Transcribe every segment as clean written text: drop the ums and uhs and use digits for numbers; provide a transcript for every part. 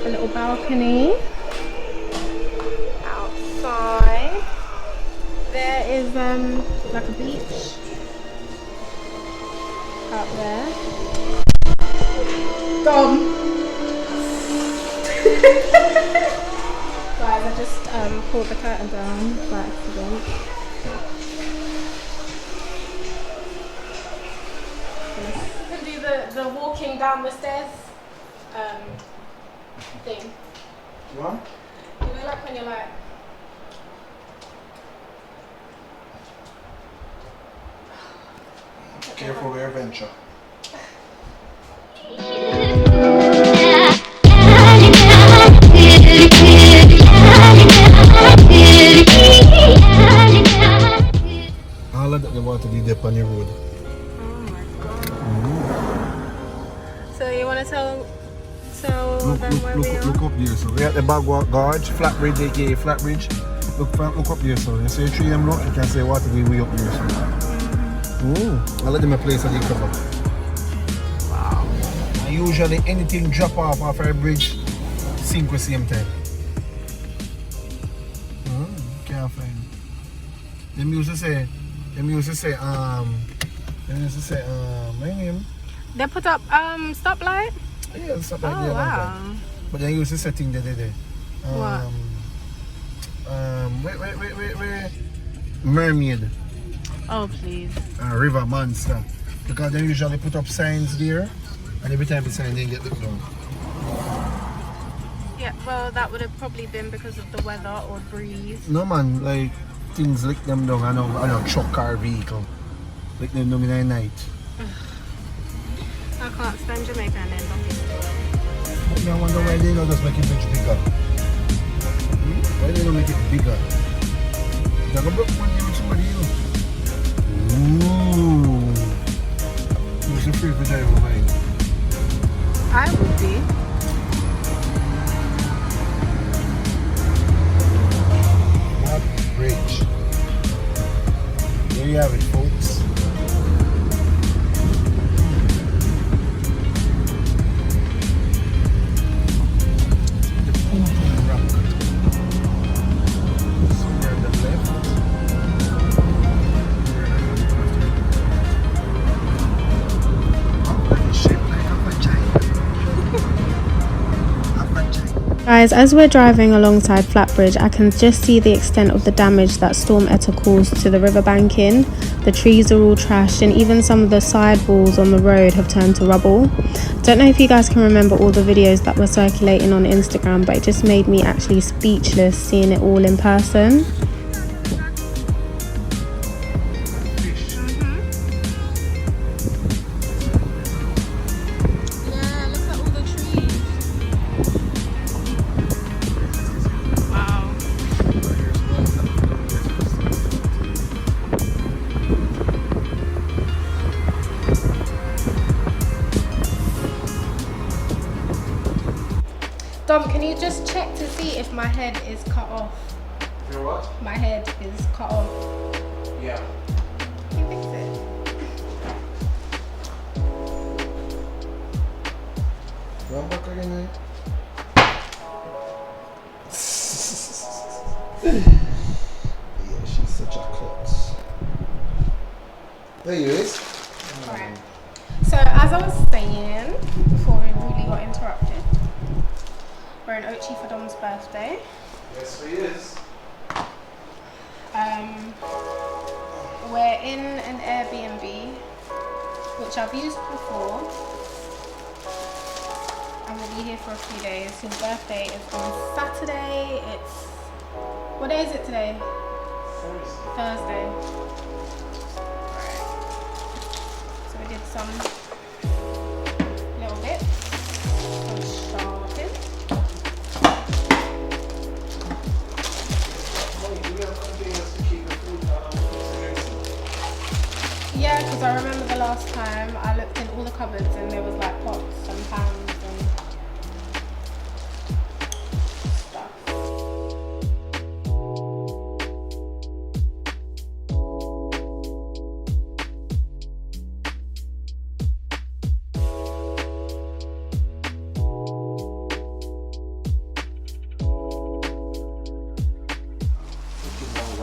A little balcony. Outside. There is like a beach out there. Dom! Guys, I just pulled the curtain down by accident. You can do the walking down the stairs thing. What? You know, like when you're like. Careful with your venture. All of that they want to be there on the road. Oh my god. So you want to tell them where we are? Look up there, so we're at the Gorge, flat bridge, aka flat bridge. Look up there, so you see a tree and look, you can say what to do way up there, so. I'll let them a place that they cover. Wow. And usually anything drop off a bridge, sink at the same time. Can't find. Them used to say, my name. They put up stoplight? Yeah, stoplight. Oh, wow. But they used to say thing there. What? Wait. Mermaid. Oh, please. River monster. Because they usually put up signs there, and every time the sign they get looked down. Yeah, well, that would have probably been because of the weather or breeze. No man, like things lick them down. I know truck car vehicle. Lick them down in the night. I can't stand Jamaica and then But I wonder why they don't just make it much bigger. Why they don't make it bigger? They're gonna broke money with somebody else. Ooh. Who's afraid for driving mine? I would be. What bridge? There you have it, folks. The Pumpkin Rock. Somewhere on the left. Guys, as we're driving alongside Flatbridge, I can just see the extent of the damage that Storm Etta caused to the river banking. The trees are all trashed and even some of the sidewalls on the road have turned to rubble. Don't know if you guys can remember all the videos that were circulating on Instagram, but it just made me actually speechless seeing it all in person. Dom, can you just check to see if my head is cut off? Your what? My head is cut off. Yeah. Can you fix it? Run back again, eh? Yeah, she's such a klutz. There you is. Alright. So as I was saying before we really got interrupted, we're in Ocho for Dom's birthday. Yes, he is. We're in an Airbnb, which I've used before, and we'll be here for a few days. His birthday is on Saturday. What day is it today? Thursday. Alright. So we did some little bits, some shopping. Yeah, because I remember the last time I looked in all the cupboards and there was like pots and pans and stuff.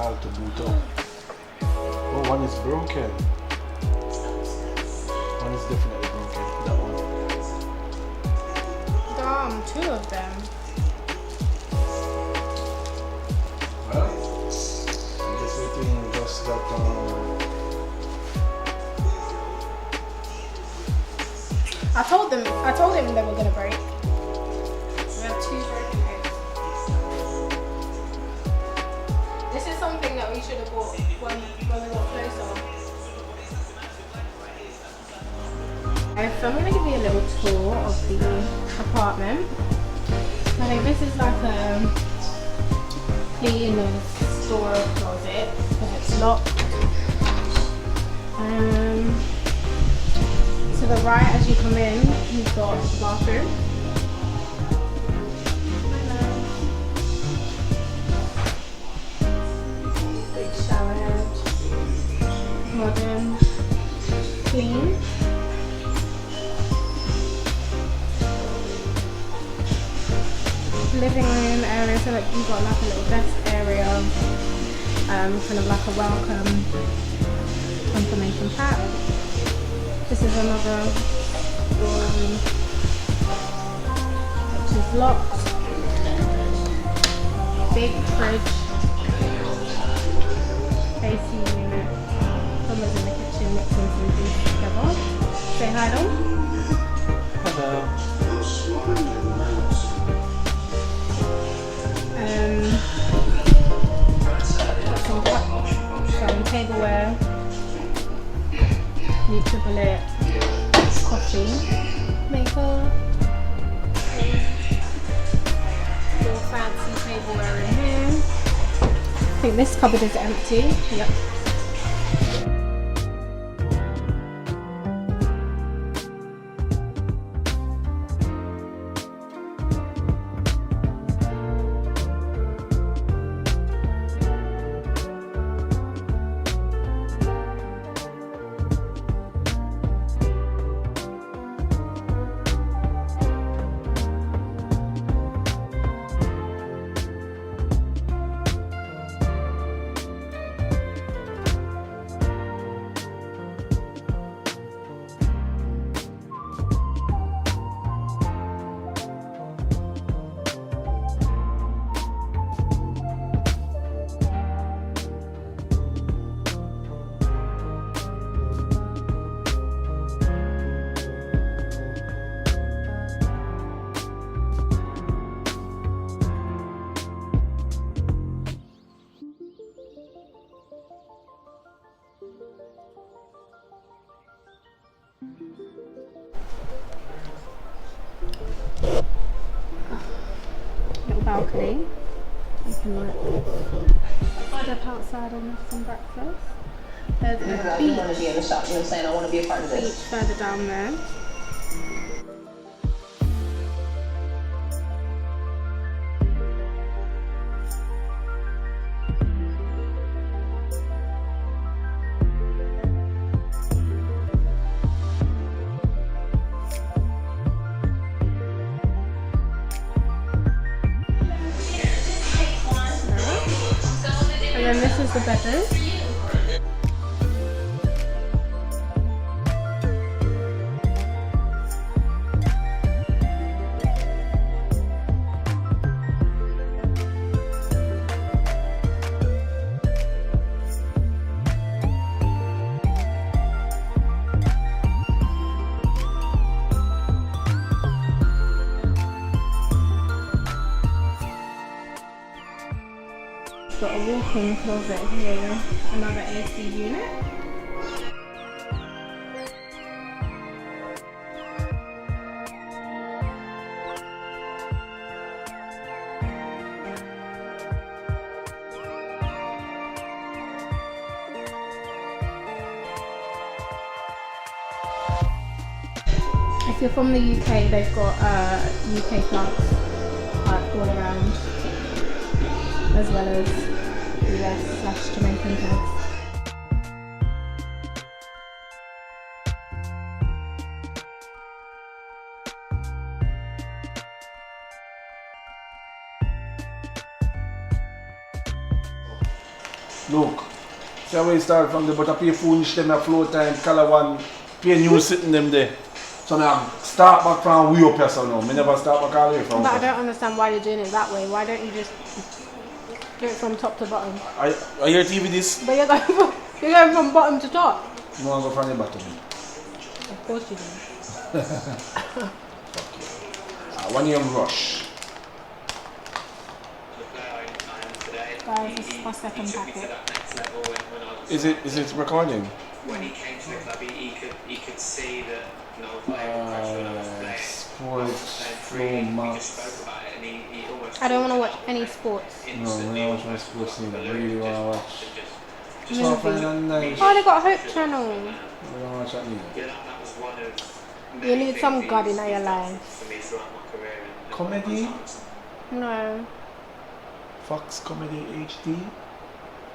file to boot up. Oh, one is broken. One is definitely broken. That one. Damn, two of them. Well, I'm just waiting just that I told him they were gonna break. We have two broken eggs. This is something that we should have bought when we got closer. So I'm gonna give you a little tour of the apartment. I think this is like a cleaner's store closet because it's locked. To the right as you come in, you've got the bathroom. Big shower head. Modern. Clean. Living room area, so like you've got like a little desk area, kind of like a welcome confirmation pack. This is another room which is locked. Big fridge, AC unit. Someone's in the kitchen mixing some juice together. Say hi, Dom. Hello. Some tableware, NutriBullet, coffee maker, little fancy tableware in here. I think this cupboard is empty. Yep. Little balcony. You can like step outside and have some breakfast. There's a beach. Want to be in the shop, you know what I'm saying? I want to be a part of this. Beach further down there. And then this is the bedroom. Got a walk-in closet here, another AC unit. If you're from the UK, they've got UK plugs all around, as well as US/Jamaican plugs. Look. See how we start from the butter pay foolish them at flow time, color one, pay new sitting them there. So now start back from way up here so now. I never start back all the way from. But I don't understand why you're doing it that way. Why don't you just do it from top to bottom? Are your TV this? But you're going from bottom to top. No, I go from the bottom. Of course you do. One year rush. Guys, this is my second packet. Is it recording? When he came to the club, he could see that sports, flow, maths. I don't want to watch any sports. No, we don't watch my sports neither. I really want to watch. Just want to find a nice. Oh, they got a Hope channel. We don't watch that neither. You need some God in your life. Comedy? No. Fox Comedy HD?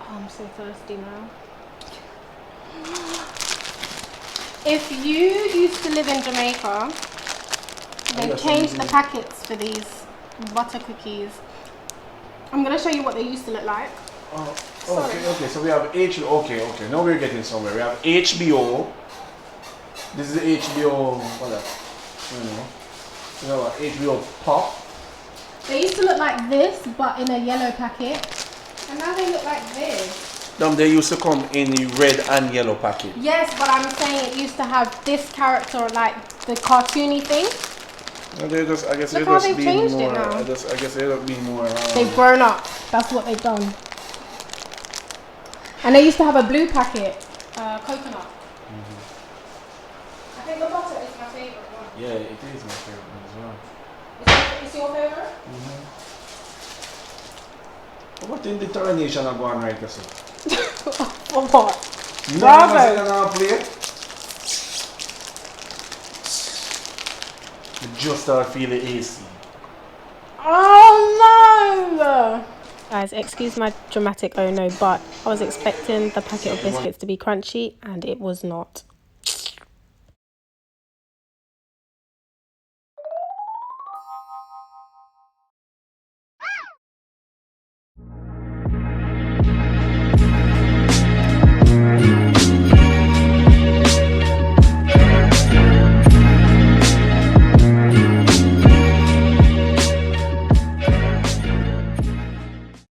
Oh, I'm so thirsty now. If you used to live in Jamaica, they changed the packets for these butter cookies. I'm going to show you what they used to look like. Oh, okay, so we have okay, now we're getting somewhere. We have HBO. This is the HBO, what that? You know what, HBO Pop. They used to look like this, but in a yellow packet. And now they look like this. They used to come in the red and yellow packet. Yes, but I'm saying it used to have this character, like the cartoony thing. No, they just, I guess Look they how just they've be changed more. it now. I guess they don't be more. They've grown up. That's what they've done. And they used to have a blue packet, coconut. I think the butter is my favorite one. Yeah, it is my favorite one as well. Is your favorite? What in determination are going right this? For what? You Bravo. know play? You just start feeling AC. Oh no! Guys, excuse my dramatic oh no, but I was expecting the packet of biscuits to be crunchy and it was not.